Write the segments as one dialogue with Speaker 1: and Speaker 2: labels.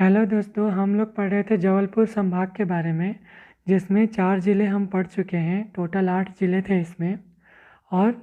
Speaker 1: Hello दोस्तों, हम लोग पढ़ रहे थे जबलपुर संभाग के बारे में, जिसमें 4 ज़िले हम पढ़ चुके हैं। टोटल 8 ज़िले थे इसमें। और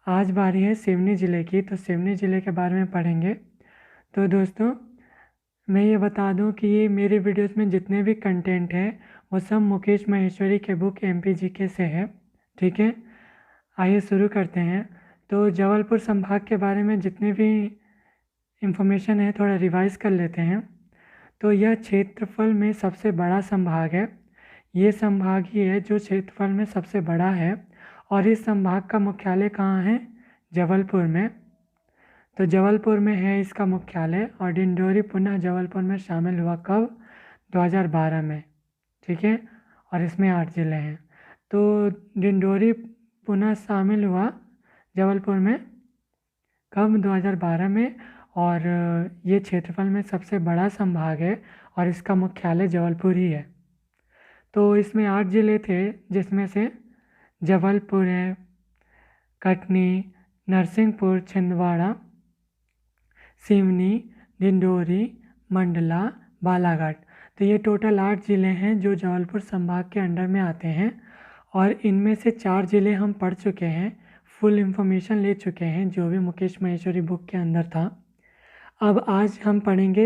Speaker 1: आज बारी है सिवनी ज़िले की, तो सिवनी ज़िले के बारे में पढ़ेंगे। तो दोस्तों, मैं ये बता दूं कि ये मेरी वीडियोस में जितने भी कंटेंट है वो सब मुकेश माहेश्वरी के बुक MPGK से है। ठीक है, आइए शुरू करते हैं। तो जबलपुर संभाग के बारे में जितने भी इंफॉर्मेशन है थोड़ा रिवाइज कर लेते हैं। तो यह क्षेत्रफल में सबसे बड़ा संभाग है। ये संभाग ही है जो क्षेत्रफल में सबसे बड़ा है। और इस संभाग का मुख्यालय कहाँ है? जबलपुर में। तो जबलपुर में है इसका मुख्यालय। और डिंडोरी पुनः जबलपुर में शामिल हुआ कब? 2012 में। ठीक है, और इसमें 8 ज़िले हैं। तो डिंडोरी पुनः शामिल हुआ जबलपुर में कब? 2012 में। और ये क्षेत्रफल में सबसे बड़ा संभाग है और इसका मुख्यालय जबलपुर ही है। तो इसमें 8 ज़िले थे, जिसमें से जबलपुर है, कटनी, नरसिंहपुर, छिंदवाड़ा, सिवनी, डिंडोरी, मंडला, बालाघाट। तो ये टोटल 8 ज़िले हैं जो जबलपुर संभाग के अंडर में आते हैं। और इनमें से 4 ज़िले हम पढ़ चुके हैं, फुल इंफॉर्मेशन ले चुके हैं जो भी मुकेश माहेश्वरी बुक के अंदर था। अब आज हम पढ़ेंगे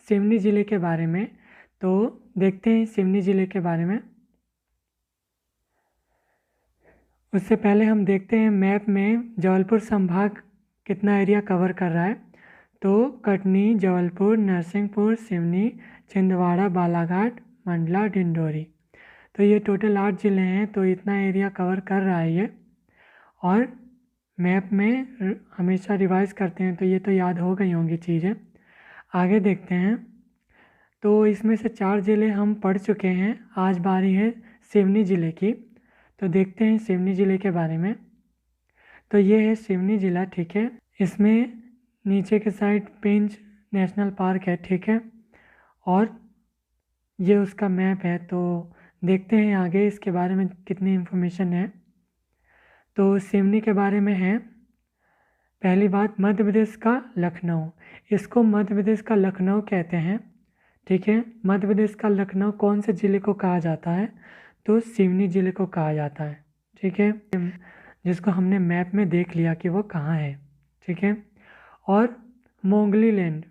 Speaker 1: सिवनी ज़िले के बारे में। तो देखते हैं सिवनी ज़िले के बारे में। उससे पहले हम देखते हैं मैप में जबलपुर संभाग कितना एरिया कवर कर रहा है। तो कटनी, जबलपुर, नरसिंहपुर, सिवनी, छिंदवाड़ा, बालाघाट, मंडला, डिंडोरी। तो ये टोटल 8 ज़िले हैं, तो इतना एरिया कवर कर रहा है ये। और मैप में हमेशा रिवाइज करते हैं, तो ये तो याद हो गई होंगी चीज़ें। आगे देखते हैं। तो इसमें से 4 ज़िले हम पढ़ चुके हैं। आज बारी है सिवनी ज़िले की। तो देखते हैं सिवनी ज़िले के बारे में। तो ये है सिवनी ज़िला। ठीक है, इसमें नीचे के साइड पेंच नेशनल पार्क है। ठीक है, और ये उसका मैप है। तो देखते हैं आगे इसके बारे में कितनी इन्फॉर्मेशन है। तो सिवनी के बारे में है, पहली बात, मध्य प्रदेश का लखनऊ। इसको मध्य प्रदेश का लखनऊ कहते हैं। ठीक है, मध्य प्रदेश का लखनऊ कौन से ज़िले को कहा जाता है? तो सिवनी ज़िले को कहा जाता है। ठीक है, जिसको हमने मैप में देख लिया कि वो कहाँ है। ठीक है, और मोगली लैंड,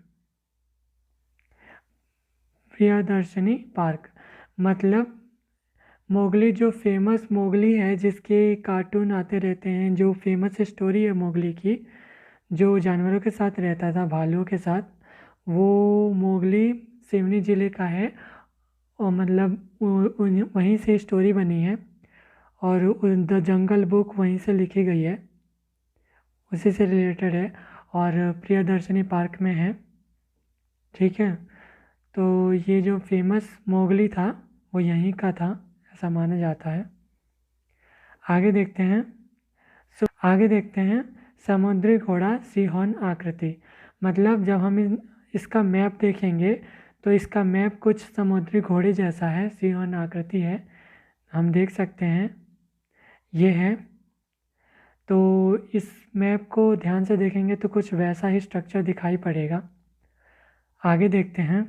Speaker 1: प्रियदर्शनी पार्क, मतलब मोगली, जो फेमस मोगली है जिसके कार्टून आते रहते हैं, जो फेमस स्टोरी है मोगली की, जो जानवरों के साथ रहता था, भालुओं के साथ, वो मोगली सिवनी ज़िले का है। और मतलब वहीं से स्टोरी बनी है। और द जंगल बुक वहीं से लिखी गई है, उसी से रिलेटेड है। और प्रियदर्शनी पार्क में है। ठीक है, तो ये जो फेमस मोगली था वो यहीं का था, ऐसा माना जाता है। आगे देखते हैं। आगे देखते हैं समुद्री घोड़ा सिंहन आकृति। मतलब जब हम इसका मैप देखेंगे तो इसका मैप कुछ समुद्री घोड़े जैसा है, सिंहन आकृति है, हम देख सकते हैं, ये है। तो इस मैप को ध्यान से देखेंगे तो कुछ वैसा ही स्ट्रक्चर दिखाई पड़ेगा। आगे देखते हैं।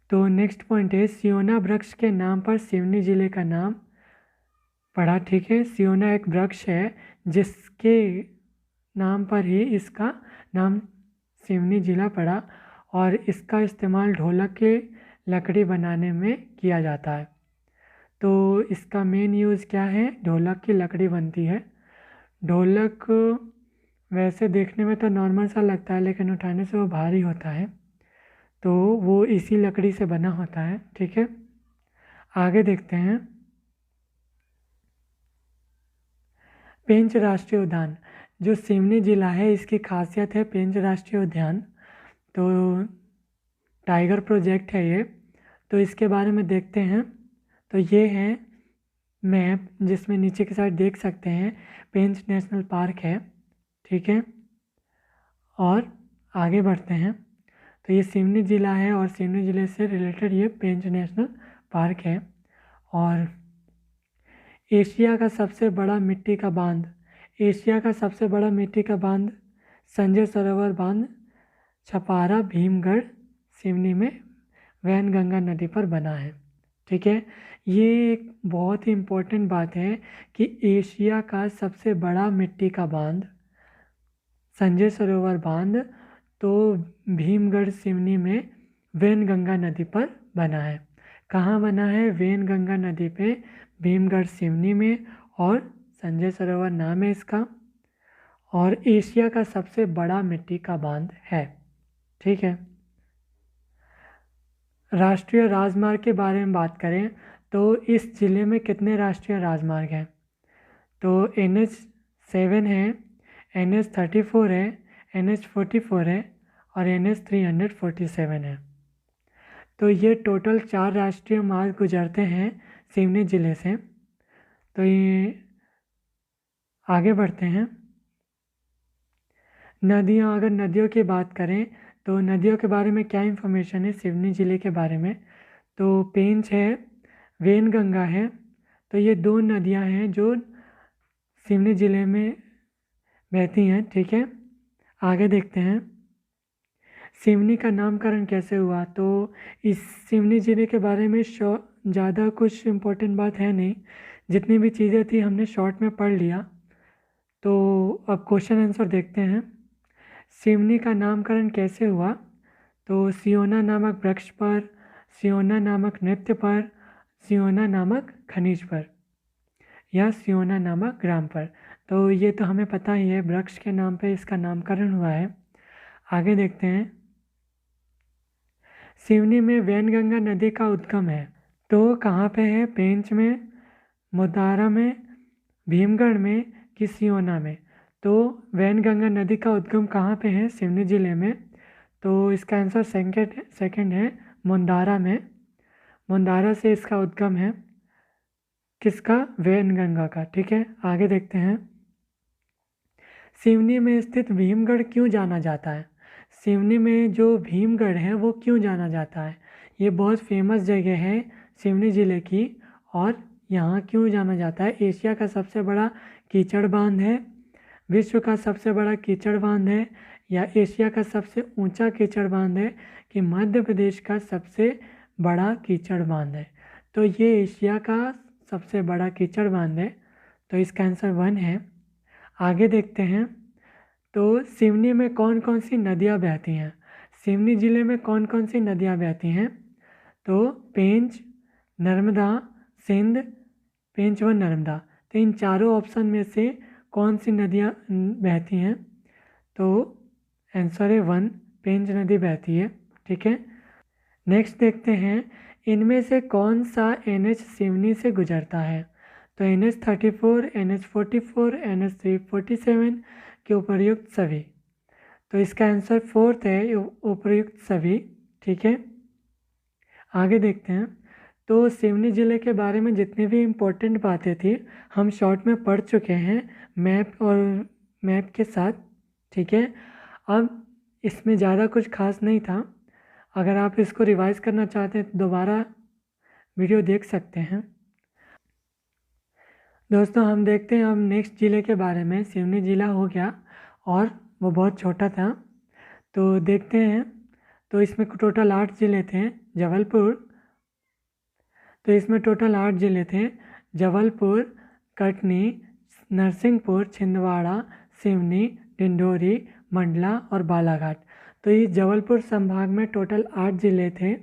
Speaker 1: तो नेक्स्ट पॉइंट है, सियोना वृक्ष के नाम पर सिवनी ज़िले का नाम पड़ा। ठीक है, सियोना एक वृक्ष है जिसके नाम पर ही इसका नाम सिवनी ज़िला पड़ा। और इसका इस्तेमाल ढोलक की लकड़ी बनाने में किया जाता है। तो इसका मेन यूज़ क्या है? ढोलक की लकड़ी बनती है। ढोलक वैसे देखने में तो नॉर्मल सा लगता है, लेकिन उठाने से वो भारी होता है, तो वो इसी लकड़ी से बना होता है। ठीक है, आगे देखते हैं। पेंच राष्ट्रीय उद्यान, जो सिवनी ज़िला है इसकी खासियत है पेंच राष्ट्रीय उद्यान। तो टाइगर प्रोजेक्ट है ये। तो इसके बारे में देखते हैं। तो ये है मैप, जिसमें नीचे की साइड देख सकते हैं पेंच नेशनल पार्क है। ठीक है, और आगे बढ़ते हैं। तो ये सिवनी ज़िला है और सिवनी ज़िले से रिलेटेड ये पेंच नेशनल पार्क है। और एशिया का सबसे बड़ा मिट्टी का बांध, एशिया का सबसे बड़ा मिट्टी का बांध संजय सरोवर बांध छपारा भीमगढ़ सिवनी में वैनगंगा नदी पर बना है। ठीक है, ये एक बहुत ही इम्पोर्टेंट बात है कि एशिया का सबसे बड़ा मिट्टी का बांध संजय सरोवर बांध तो भीमगढ़ सिवनी में वैनगंगा नदी पर बना है। कहाँ बना है? वैनगंगा नदी पे भीमगढ़ सिवनी में, और संजय सरोवर नाम है इसका, और एशिया का सबसे बड़ा मिट्टी का बांध है। ठीक है, राष्ट्रीय राजमार्ग के बारे में बात करें तो इस ज़िले में कितने राष्ट्रीय राजमार्ग हैं? तो NH7 है, NH34 है, NH44 है और NH347 है। तो ये टोटल 4 राष्ट्रीय मार्ग गुजरते हैं सिवनी ज़िले से। तो ये आगे बढ़ते हैं। नदियाँ, अगर नदियों की बात करें तो नदियों के बारे में क्या इन्फॉर्मेशन है सिवनी ज़िले के बारे में? तो पेंच है, वैनगंगा है। तो ये 2 नदियाँ हैं जो सिवनी ज़िले में बहती हैं। ठीक है, आगे देखते हैं। सिवनी का नामकरण कैसे हुआ? तो इस सिवनी ज़िले के बारे में ज़्यादा कुछ इम्पोर्टेंट बात है नहीं, जितनी भी चीज़ें थी हमने शॉर्ट में पढ़ लिया। तो अब क्वेश्चन आंसर देखते हैं। सिवनी का नामकरण कैसे हुआ? तो सियोना नामक वृक्ष पर, सियोना नामक नृत्य पर, सियोना नामक खनिज पर, या सियोना नामक ग्राम पर। तो ये तो हमें पता ही है, वृक्ष के नाम पे इसका नामकरण हुआ है। आगे देखते हैं। सिवनी में वैनगंगा नदी का उद्गम है, तो कहाँ पे है? पेंच में, मुदारा में, भीमगढ़ में कि सियोना में? तो वैनगंगा नदी का उद्गम कहाँ पे है? सिवनी ज़िले में। तो इसका आंसर सेकंड है, मुंदारा में। मुंदारा से इसका उद्गम है। किसका? वैनगंगा का। ठीक है, आगे देखते हैं। सिवनी में स्थित भीमगढ़ क्यों जाना जाता है? सिवनी में जो भीमगढ़ है वो क्यों जाना जाता है? ये बहुत फेमस जगह है सिवनी ज़िले की, और यहाँ क्यों जाना जाता है? एशिया का सबसे बड़ा कीचड़ बांध है, विश्व का सबसे बड़ा कीचड़ बांध है, या एशिया का सबसे ऊंचा कीचड़ बांध है, कि मध्य प्रदेश का सबसे बड़ा कीचड़ बांध है? तो ये एशिया का सबसे बड़ा कीचड़ बांध है। तो इसका आंसर 1 है। आगे देखते हैं। तो सिवनी में कौन कौन सी नदियाँ बहती हैं? सिवनी ज़िले में कौन कौन सी नदियाँ बहती हैं? तो पेंच, नर्मदा, सिंध, पेंच व नर्मदा। तो इन चारों ऑप्शन में से कौन सी नदियाँ बहती हैं? तो आंसर है 1, पेंच नदी बहती है। ठीक है, नेक्स्ट देखते हैं। इनमें से कौन सा NH सिवनी से गुजरता है? तो NH34, NH44, NH347 के उपर्युक्त सभी। तो इसका आंसर 4th है, उपर्युक्त सभी। ठीक है, आगे देखते हैं। तो सिवनी ज़िले के बारे में जितनी भी इम्पोर्टेंट बातें थी हम शॉर्ट में पढ़ चुके हैं, मैप के साथ। ठीक है, अब इसमें ज़्यादा कुछ खास नहीं था। अगर आप इसको रिवाइज करना चाहते हैं तो दोबारा वीडियो देख सकते हैं। दोस्तों, हम देखते हैं अब नेक्स्ट ज़िले के बारे में। सिवनी ज़िला हो गया और वो बहुत छोटा था, तो देखते हैं। तो इसमें टोटल 8 ज़िले थे। तो इसमें टोटल 8 ज़िले थे। जबलपुर, कटनी, नरसिंहपुर, छिंदवाड़ा, सिवनी, डिंडोरी, मंडला और बालाघाट। तो इस जबलपुर संभाग में टोटल 8 ज़िले थे।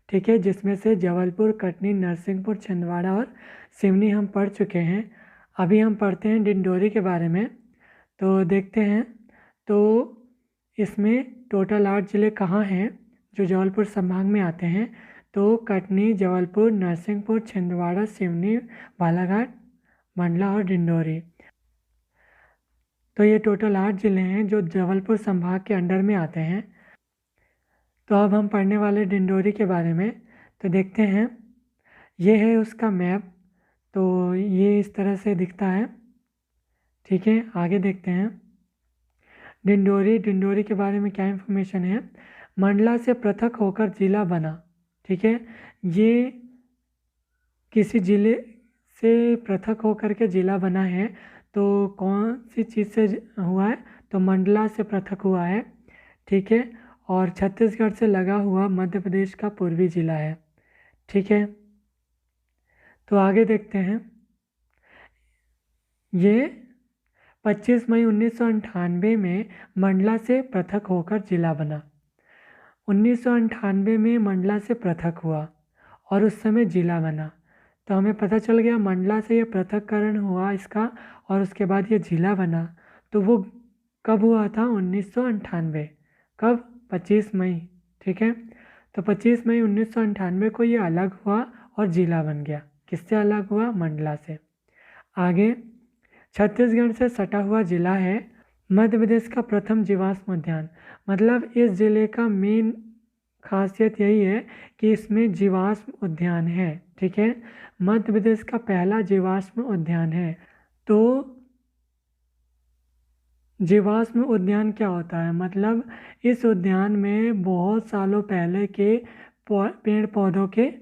Speaker 1: ठीक है, जिसमें से जबलपुर, कटनी, नरसिंहपुर, छिंदवाड़ा और सिवनी हम पढ़ चुके हैं। अभी हम पढ़ते हैं डिंडोरी के बारे में। तो देखते हैं। तो इसमें टोटल 8 ज़िले कहाँ हैं जो जबलपुर संभाग में आते हैं? तो कटनी, जबलपुर, नरसिंहपुर, छिंदवाड़ा, सिवनी, बालाघाट, मंडला और डिंडोरी। तो ये टोटल 8 ज़िले हैं जो जबलपुर संभाग के अंडर में आते हैं। तो अब हम पढ़ने वाले डिंडोरी के बारे में। तो देखते हैं, ये है उसका मैप। तो ये इस तरह से दिखता है। ठीक है, आगे देखते हैं। डिंडोरी के बारे में क्या इन्फॉर्मेशन है? मंडला से पृथक होकर जिला बना। ठीक है, ये किसी ज़िले से पृथक होकर के ज़िला बना है। तो कौन सी चीज़ से हुआ है? तो मंडला से पृथक हुआ है। ठीक है, और छत्तीसगढ़ से लगा हुआ मध्य प्रदेश का पूर्वी जिला है। ठीक है, तो आगे देखते हैं। ये 25 मई 1998 में मंडला से पृथक होकर जिला बना। 1998 में मंडला से पृथक हुआ और उस समय जिला बना। तो हमें पता चल गया मंडला से ये पृथक्करण हुआ इसका, और उसके बाद ये जिला बना। तो वो कब हुआ था? 1998। कब? 25 मई। ठीक है, तो 25 मई 1998 को ये अलग हुआ और जिला बन गया। किससे अलग हुआ? मंडला से। आगे, छत्तीसगढ़ से सटा हुआ जिला है। मध्य प्रदेश का प्रथम जीवाश्म उद्यान। मतलब इस जिले का मेन खासियत यही है कि इसमें जीवाश्म उद्यान है। ठीक है, मध्य प्रदेश का पहला जीवाश्म उद्यान है। तो जीवाश्म उद्यान क्या होता है? मतलब इस उद्यान में बहुत सालों पहले के पेड़ पौधों के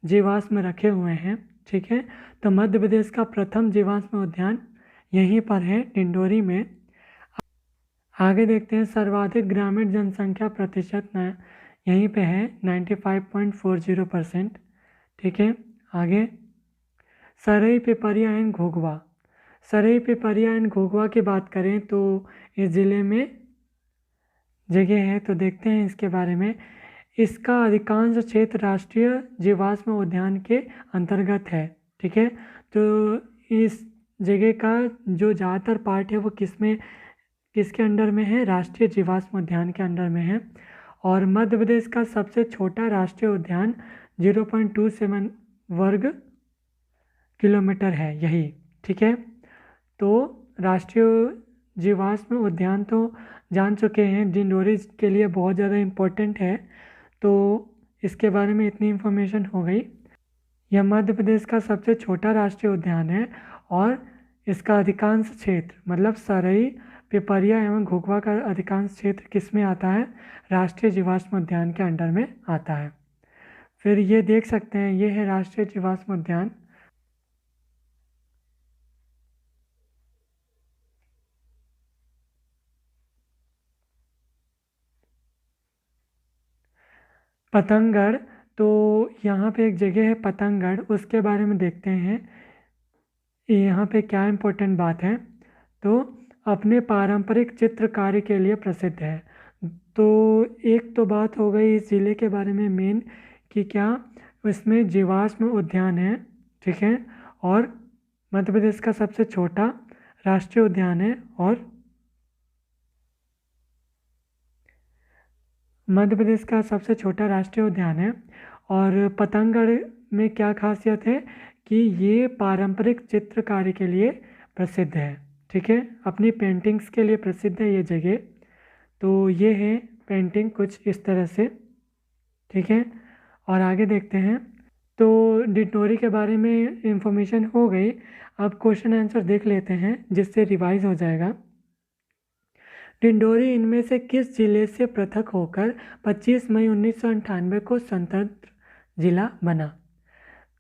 Speaker 1: जीवाश्म रखे हुए हैं। ठीक है, तो मध्य प्रदेश का प्रथम जीवाश्म उद्यान यहीं पर है, डिंडोरी में। आगे देखते हैं, सर्वाधिक ग्रामीण जनसंख्या प्रतिशत यहीं पे है 95.40%। ठीक है, आगे, सरई पिपरिया एंड घोघवा। सरई पिपरिया एंड घोघवा की बात करें तो इस ज़िले में जगह है, तो देखते हैं इसके बारे में। इसका अधिकांश क्षेत्र राष्ट्रीय जीवाश्म उद्यान के अंतर्गत है। ठीक है, तो इस जगह का जो ज़्यादातर पार्ट है वो किसके अंडर में है? राष्ट्रीय जीवाश्म उद्यान के अंडर में है। और मध्य प्रदेश का सबसे छोटा राष्ट्रीय उद्यान 0.27 वर्ग किलोमीटर है यही। ठीक है, तो राष्ट्रीय जीवाश्म उद्यान तो जान चुके हैं, डिंडोरी के लिए बहुत ज़्यादा इम्पोर्टेंट है, तो इसके बारे में इतनी इन्फॉर्मेशन हो गई। यह मध्य प्रदेश का सबसे छोटा राष्ट्रीय उद्यान है और इसका अधिकांश क्षेत्र, मतलब सरई पिपरिया एवं घोघवा का अधिकांश क्षेत्र किस में आता है? राष्ट्रीय जीवाश्म उद्यान के अंडर में आता है। फिर ये देख सकते हैं, ये है राष्ट्रीय जीवाश्म उद्यान। पतंगगढ़, तो यहाँ पे एक जगह है पतंगगढ़, उसके बारे में देखते हैं यहाँ पे क्या इम्पोर्टेंट बात है। तो अपने पारंपरिक चित्रकारी के लिए प्रसिद्ध है। तो एक तो बात हो गई इस ज़िले के बारे में मेन, कि क्या इसमें जीवाश्म उद्यान है। ठीक है, और मध्य प्रदेश का सबसे छोटा राष्ट्रीय उद्यान है, और मध्य प्रदेश का सबसे छोटा राष्ट्रीय उद्यान है। और पतंगगढ़ में क्या खासियत है कि ये पारंपरिक चित्रकारी के लिए प्रसिद्ध है। ठीक है, अपनी पेंटिंग्स के लिए प्रसिद्ध है ये जगह। तो ये है पेंटिंग कुछ इस तरह से। ठीक है, और आगे देखते हैं। तो डिंडोरी के बारे में इंफॉर्मेशन हो गई। अब क्वेश्चन आंसर देख लेते हैं जिससे रिवाइज हो जाएगा। डिंडोरी इनमें से किस जिले से पृथक होकर 25 मई 1998 को स्वतंत्र जिला बना?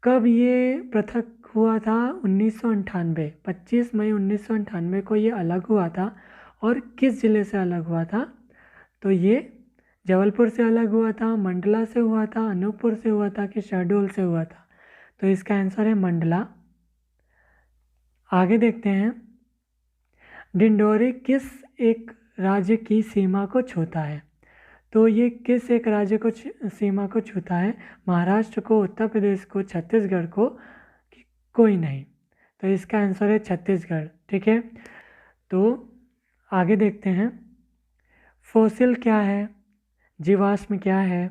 Speaker 1: कब ये पृथक हुआ था? 1998, 25 मई 1998 को ये अलग हुआ था। और किस ज़िले से अलग हुआ था? तो ये जबलपुर से अलग हुआ था, मंडला से हुआ था, अनूपपुर से हुआ था, कि शहडोल से हुआ था? तो इसका आंसर है मंडला। आगे देखते हैं, डिंडोरी किस एक राज्य की सीमा को छूता है? तो ये किस एक राज्य को सीमा को छूता है? महाराष्ट्र को, उत्तर प्रदेश को, छत्तीसगढ़ को, कोई नहीं? तो इसका आंसर है छत्तीसगढ़। ठीक है, तो आगे देखते हैं। फॉसिल क्या है? जीवाश्म क्या है?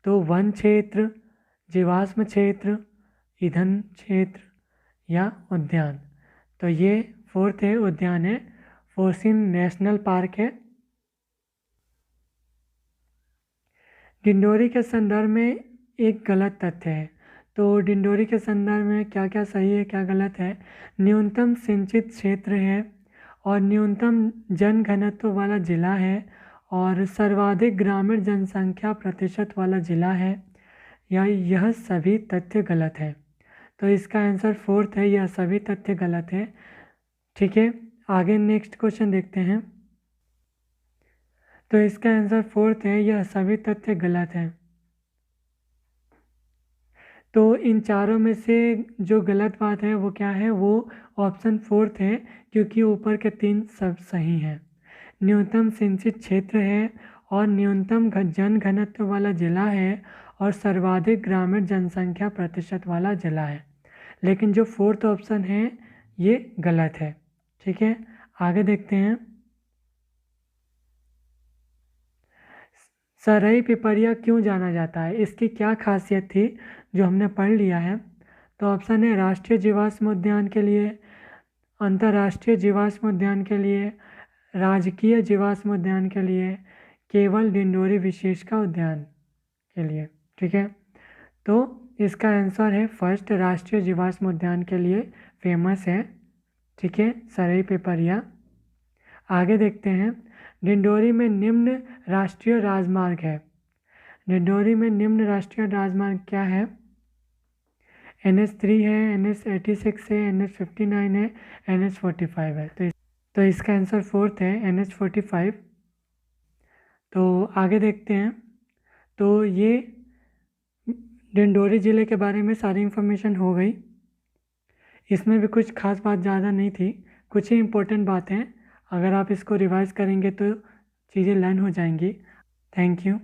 Speaker 1: तो वन क्षेत्र, जीवाश्म क्षेत्र, ईंधन क्षेत्र या उद्यान? तो ये फोर्थ है, उद्यान है, फॉसिल नेशनल पार्क है। डिंडोरी के संदर्भ में एक गलत तथ्य है। तो डिंडोरी के संदर्भ में क्या क्या सही है, क्या गलत है? न्यूनतम सिंचित क्षेत्र है, और न्यूनतम जनघनत्व वाला जिला है, और सर्वाधिक ग्रामीण जनसंख्या प्रतिशत वाला जिला है, या यह सभी तथ्य गलत है? तो इसका आंसर फोर्थ है, यह सभी तथ्य गलत है। ठीक है, आगे नेक्स्ट क्वेश्चन देखते हैं। तो इसका आंसर फोर्थ है, यह सभी तथ्य गलत हैं। तो इन चारों में से जो गलत बात है वो क्या है, वो ऑप्शन फोर्थ है, क्योंकि ऊपर के 3 सब सही हैं। न्यूनतम सिंचित क्षेत्र है और न्यूनतम जन घनत्व वाला जिला है और सर्वाधिक ग्रामीण जनसंख्या प्रतिशत वाला जिला है। लेकिन जो फोर्थ ऑप्शन है ये गलत है। ठीक है, आगे देखते हैं। सरई पिपरिया क्यों जाना जाता है, इसकी क्या खासियत थी जो हमने पढ़ लिया है। तो ऑप्शन है राष्ट्रीय जीवाश्म उद्यान के लिए, अंतर्राष्ट्रीय जीवाश्म उद्यान के लिए, राजकीय जीवाश्म उद्यान के लिए, केवल डिंडोरी विशेषता उद्यान के लिए। ठीक है, तो इसका आंसर है फर्स्ट, राष्ट्रीय जीवाश्म उद्यान के लिए फेमस है। ठीक है, सरई पिपरिया। आगे देखते हैं। डिंडोरी में निम्न राष्ट्रीय राजमार्ग है। डिंडोरी में निम्न राष्ट्रीय राजमार्ग क्या है। NH3 है, NH86 है, NH59 है, NH45 है। तो इसका आंसर फोर्थ है, NH45। तो आगे देखते हैं। तो ये डिंडोरी ज़िले के बारे में सारी इन्फॉर्मेशन हो गई। इसमें भी कुछ खास बात ज़्यादा नहीं थी, कुछ ही इम्पोर्टेंट बातें हैं। अगर आप इसको रिवाइज करेंगे तो चीज़ें लर्न हो जाएंगी। Thank you.